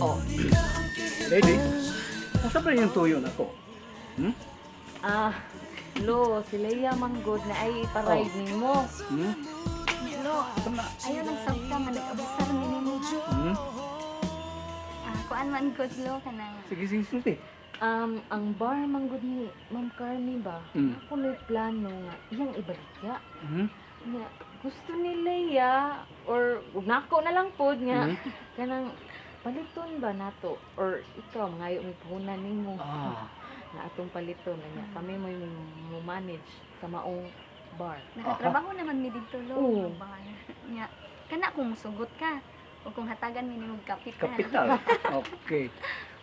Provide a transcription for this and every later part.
Oh, lady, kung saan pa yung tuyo na to? Hmm? Ah, lo, si Leia manggod na ay iparide nimo. Hmm? Lo, Saan na? ayaw lang sabta nga nag-abusar ni nimo. Hmm? Kuan man good lo kanang. Sige, sige, sulti. Ang bar manggod ni Ma'am Carmi ba? Mm. Ako may plano nga iyang ibaligya. Hmm? Nga gusto ni Leia or nako na lang pod nga Mhm. kanang paliton ba nato or ikaw ngayo may puhunan nimo. Ah, Na atong paliton na nga kami mo manage sa maong bar. Nakatrabaho naman mi dito lo. Oo. Bahay. Nya kana kung sugot ka o kung hatagan mi nimo kapital. kapital. Okay.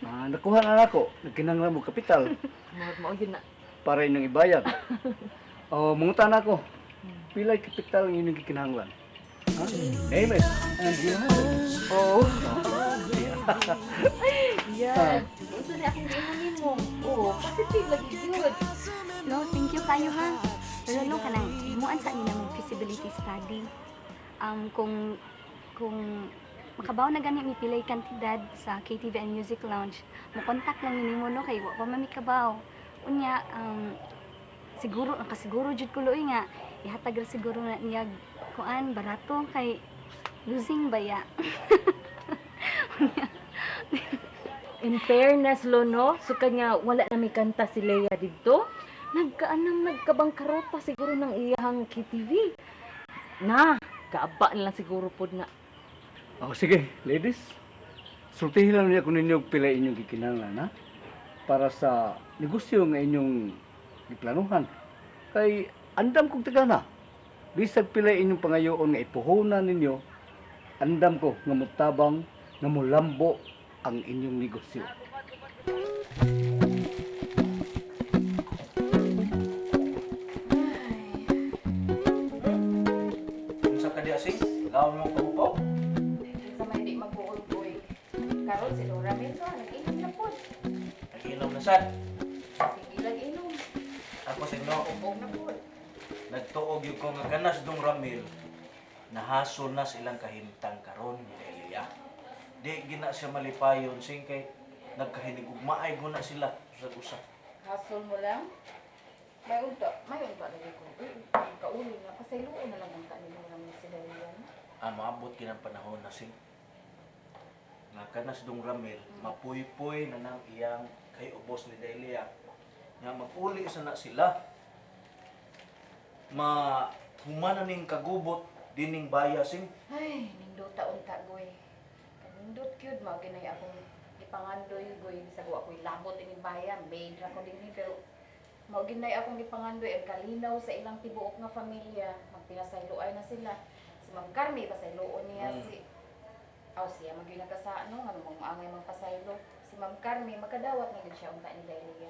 Nakuha na ako. Nagkinanglan mo kapital Mao yun na. para inyong ibayad. Mungutan ako. Pilay kapital ang inyong kikinanglan? Ha? Name it. And you have it. Oh. Yes. Ito na akong ginunin mo. Oo, positive lagi yun. Lo, thank you kayo ha. Pero lo kanang himuan sa nila mo feasibility study. Kung makabaw na gani mi pilay kantidad sa KTV and Music Lounge, mo contact lang nimo no kay wa pa man mi kabaw. Unya siguro nakasiguro jud ko loy nga ihatag ra siguro na niya kuan barato kay losing baya. In fairness, lo, no? So, kanya, wala na may kanta si Leia dito. Nagkabangkarota siguro ng iyahang KTV. Na, kaaba na lang siguro po na. Sige, ladies. Sultihin lang niya kung ninyo pilay inyong kikinanglan, ha? Para sa negosyo nga inyong iplanuhan. Kay, andam kong tagana. Bisag pilay inyong pangayoon nga ipuhunan ninyo, andam ko nga mutabang, nga mulambo ang inyong negosyo. Kung sa kadiasing, ilaw mo ko po. Sa may di mag-uul-uy. Karon, si Laura Mento, nag-inom na po. Nag-inom na sad. Sige lang inom. Ako sa inyo, Ubog na po. nagtuog yung ko nga ganas dong Ramil. Nahasol na silang kahimtang karon ni Elia. Di gina siya malipayon sing kay nagkahinig ug maay guna sila sa usa. Hasol mo lang. May unta lagi ko. Kauli nga, pasayloon na lang ang kanino namin si Darian. Maabot kinang panahon na sing nga kanas dong Ramil mapuy-puy na nang iyang kay ubos ni Delia. Nga mag-uli sa na sila. Humana ning kagubot dining baya sing Ay, nindot taon-ta, goy. Nindot kyud mao ginay akong ipangandoy, goy. Bisag wa ako'y labot ini bayan, maid ra ko dinhi pero mao ginay akong ipangandoy ang kalinaw sa ilang tibuok nga pamilya. Magpinasayloay na sila. Si Ma'am Carmi pasayloon niya siya maginagasa ano nga angay mang pasaylo. Si Ma'am Carmi magkadawat na gid siya unta ni Delia.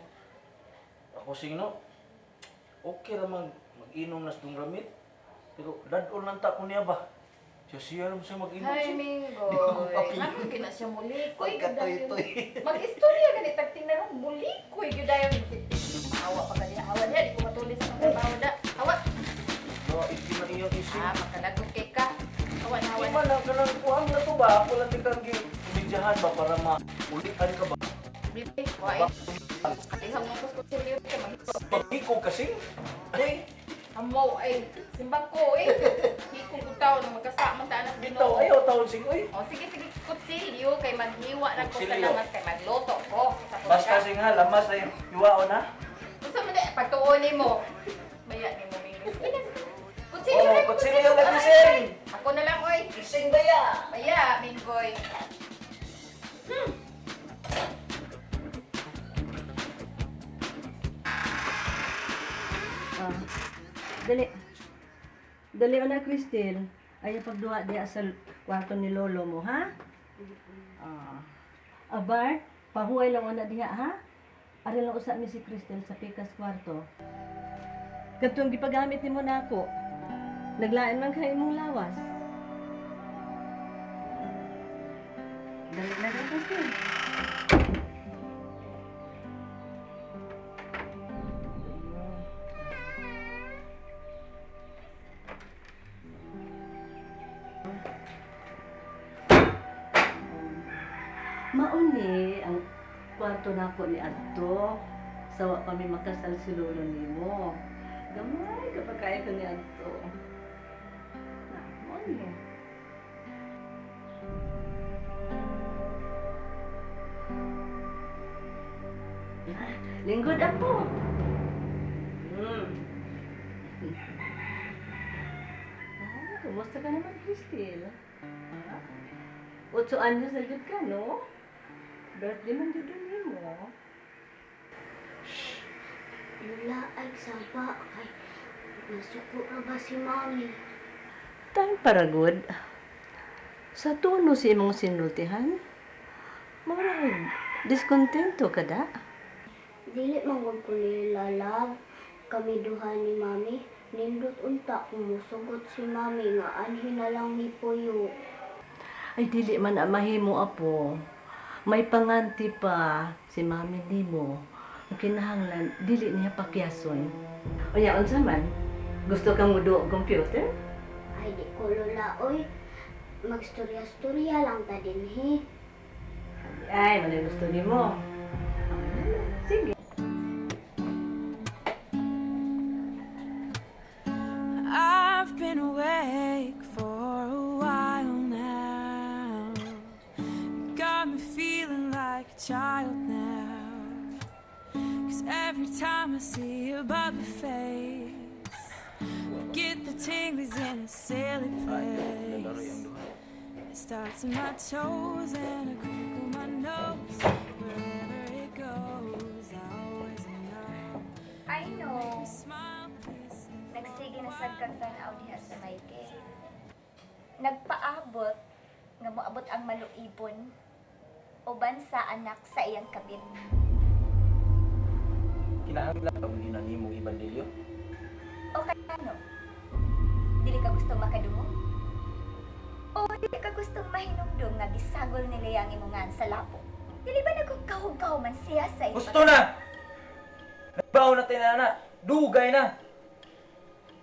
ako sing no. Okay ra mag-inom nas dong Ramil. Pero dadol lang ta ko niya ba? Siya ram siya mag-inom. Ay, siya. Minggoy. Di ko Naku, gina siya muli. Pagkatoy-toy. Mag-istorya ganit tagting na ron. Muli ko. Yudayon. Hawa pa ganyan. Hawa niya. Di ko matulis sa mga trabaho na. Hawa. So, hindi man iyong isip. Makadagot kay ka. Hawa na, hawa Hindi na. man lang kanang kuhaan na to ba? Ako lang tikang gimidyahan ba para maulitan ka ba? Bibi. Hawa eh. Isang mga kuskusilyo. Mag-ikaw kasi. Uy. Amaw ay. Simbang ko eh. Hiko ko tao na magkasama tayo na Ito, ayaw taon sing. Uy, O sige, sige. Kutsilyo. Kay maghiwa na ko sa Kutsilyo. lamas. Kay magloto ko. Sa basta pagka. sing ha, lamas na yung yuwao na. Gusto mo na, pagtuunin mo. Maya ni mo, Mingos. Kutsilyo Oh, rin, kutsilyo lagi sing. Ako na lang, oy. Ising ba ya? Maya, Minggoy. Dali. Dali na, Cristel. Ayaw pagduwa diya sa kwarto ni lolo mo, ha? Abar, pahuway lang na diha, ha? Ari lang usap ni si Cristel sa pikas kwarto. Katong gipagamit ni mo na ako. Naglain man kayo mong lawas. Dali na ka, Cristel. Mauni ang kwarto nako ni adto. Sawa pa mi makasal si lolo nimo. Gamay kapag kaya ko ni adto. Na, mauni. Linggod ako. Kumusta ka naman, Cristel? 8 anyos na jud ka, no? Birthday man jud mo. Lula ay saba kay nasuko na ba si Mami? Time para good. Sa tuno si imong sinultihan, marag diskontento ka da. Dili man gud ko nilalab. Kami duha ni Mami. Nindot unta kumusugot si Mami nga anhin na lang ni Puyo. Ay dili man ang mahimo apo. May panganti pa si mami nimo. Ang kinahanglan dili niya pakyason. Unya unsa man? Gusto kang mudo og computer? Ay di ko lula oy. Magstorya-storya lang ta dinhi. Ay, man gusto nimo. Sige. I've been awake for a while now. Got me feeling like a child now. 'Cause every time I see your bubbly face, I get the tinglies in a silly place. It starts in my toes and I crinkle my nose. Wherever it goes, I always know. I know. Smile, please. Nagsige na sad kang tanaw diha sa Michael. Nagpaabot nga moabot ang maluibon uban sa anak sa iyang kabit. Kinahanglan ka muli na nimo ibandilyo. O kano? Dili ka gustong makadungo? O dili ka gustong mahinumdum nga gisagol nila yang imungan sa lapo? Dili ba nagkahug-kaw man siya sa Gusto na! Nagbaw na tayo na, dugay na!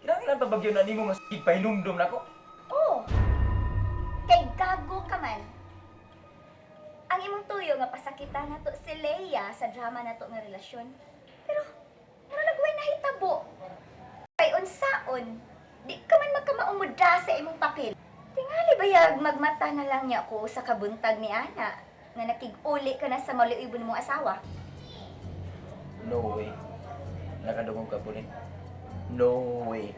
Kinanglan pa bagyo na nimo nga sige pahinumdum na ko. Oo. Kay gago ka man. Ang imong tuyo nga pasakita nato si Leia sa drama nato nga relasyon. Pero, mura nagway nahitabo. Kay unsaon, di ka man magkamaumudra sa imong papel. Tingali bayag magmata na lang niya ako sa kabuntag ni Ana nga nakig-uli ka na sa maluibon mong asawa. No way. Nakadungog ka po rin. No way.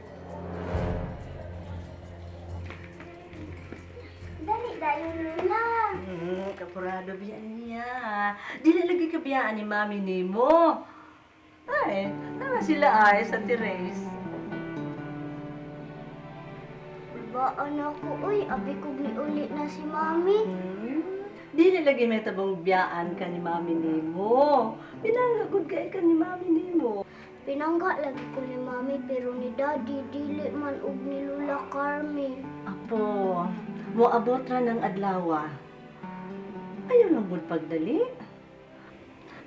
Dali dayon Lula. Kapurado biyan niya. Dili lagi kabiyaan ni mami nimo. Ay, naman sila ay sa Therese. Baan ako uy, abi ko uli na si Mami. Dili lagi may tabong biyaan ka ni mami nimo. Pinangagod ka ni mami nimo. Pinangga lagi ko ni Mami pero ni Daddy dili man ug ni Lula Carmen. Apo, moabot ra ng adlaw. Ayaw lang gud pagdali.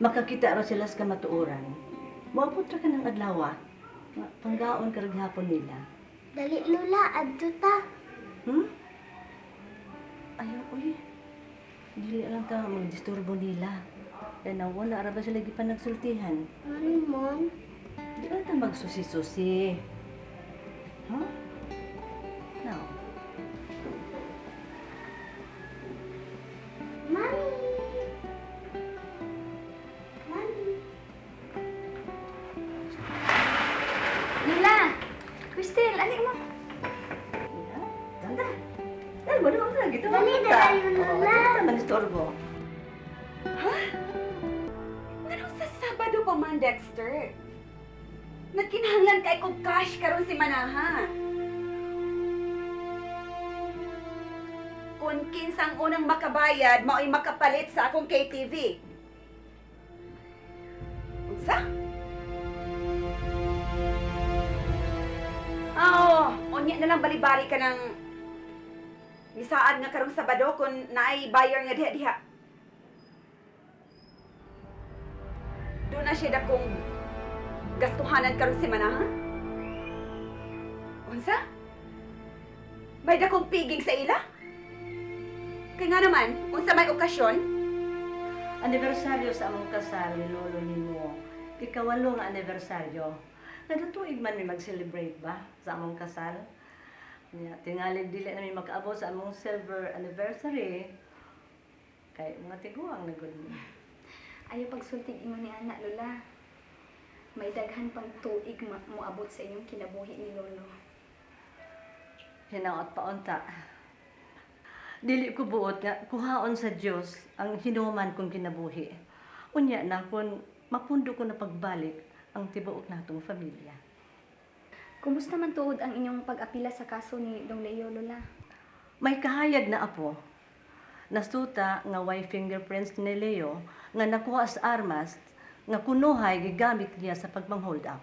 Makakita ra sila sa kamatuoran. Moabot ra ka ng adlaw. Panggaon ka rin hapon nila. Dali Lula, adto ta. Ayaw, uy. Dili lang ka magdisturbo nila. Danawa na ara ba sila gipan nagsultihan? Ano man? Di lang ta magsusi-susi. Huh? No. Mami! Mami! Lila! Cristel, ano mo? Yeah. Tanda. Dahil mo naman lagi ito. Dali na tayo, Lola. Hindi naman istorbo. Anong sa Sabado pa man, Dexter? Nagkinahanglan kay kog cash karon si Manaha. Kung kinsang unang makabayad, mao'y makapalit sa akong KTV. Unsa? Unya na lang balibari ka ng misaad nga karong Sabado kung naay buyer nga diha-diha. Doon na siya dakong gastuhanan karon si Manaha? Unsa? May dakong piging sa ila? Kaya nga naman, unsa may okasyon, Anibersaryo sa among kasal ni lolo nimo. Ikawalo nga anibersaryo. Kada tuig man mi mag-celebrate ba sa among kasal? Nya tingalig dili na mi makaabot sa among silver anniversary. Kay mga tiguang na gud mi. Ayaw pagsultig imo ni anak, Lola. May daghan pang tuig moabot sa inyong kinabuhi ni Lolo. Hinaot pa unta. Dili ko buot nga kuhaon sa Dios ang hinuman kong kinabuhi. Unya na kun mapundo ko na pagbalik ang tibuok natong pamilya. Kumusta man tuod ang inyong pag-apila sa kaso ni Dong Leo, Lola? May kahayag na apo. Nasuta nga way fingerprints ni Leo nga nakuha sa armas nga kunuhay gigamit niya sa pagmang-hold up.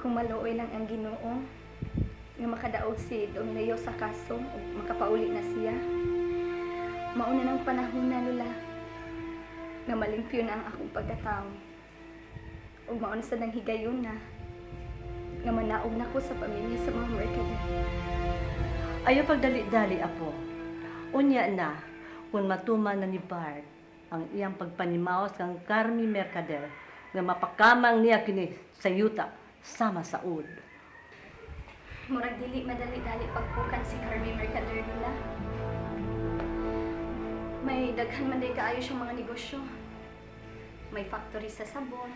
Kung maluoy lang ang Ginoo, nga makadaog si Dong Leo sa kaso o makapauli na siya, mauna ng panahon na, Lola, nga malimpyo na ang akong pagkatao. O mauna sa nang higayon na, nga manaog na ko sa pamilya sa mga Mercader. Ayaw pagdali-dali apo. Unya na, kung matuman na ni Bart ang iyang pagpanimaos kang Carmi Mercader nga mapakamang niya kini sa yuta sama sa ud. Murag dili madali-dali pagpukan si Carmi Mercader, Lola. May daghan man day kaayo siyang mga negosyo. May factory sa sabon,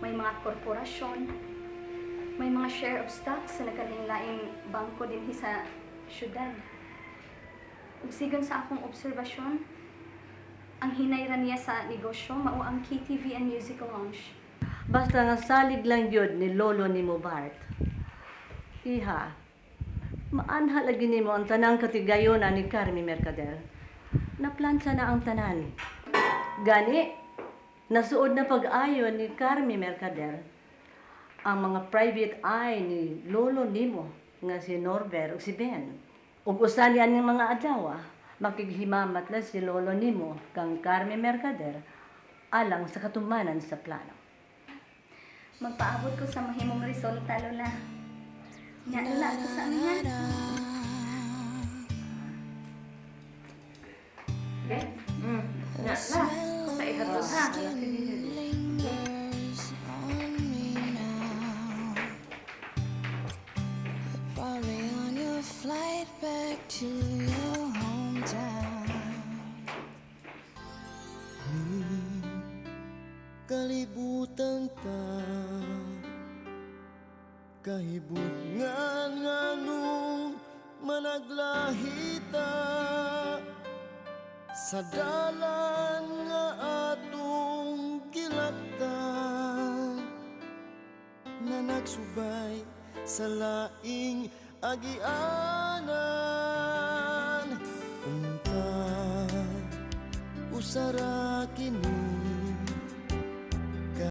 may mga korporasyon, may mga share of stocks sa nakalinlaing bangko din sa syudad. Ug sigon sa akong obserbasyon, ang hinayran niya sa negosyo mao ang KTV and Musical Lounge. Basta nga salig lang yun ni lolo ni mo Bart. Iha, maanha lagi ni mo ang tanang katigayon ni Carmi Mercader. Naplansa na ang tanan. Gani, nasuod na pag-ayon ni Carmi Mercader ang mga private eye ni lolo nimo nga si Norbert ug si Ben. Ug usa niya ng mga adlaw, makighimamat na si lolo nimo kang Carmi Mercader alang sa katumanan sa plano. Magpaabot ko sa mahimong resulta, Lola. Nya, Lola, ako sa amin yan. Okay? Na, kung sa ihatos ha. Probably on your flight back to your hometown. Kalibutan ta kahibut nganong managlahita sa dalan nga atong gilaktan na nagsubay sa laing agianan unta usara kini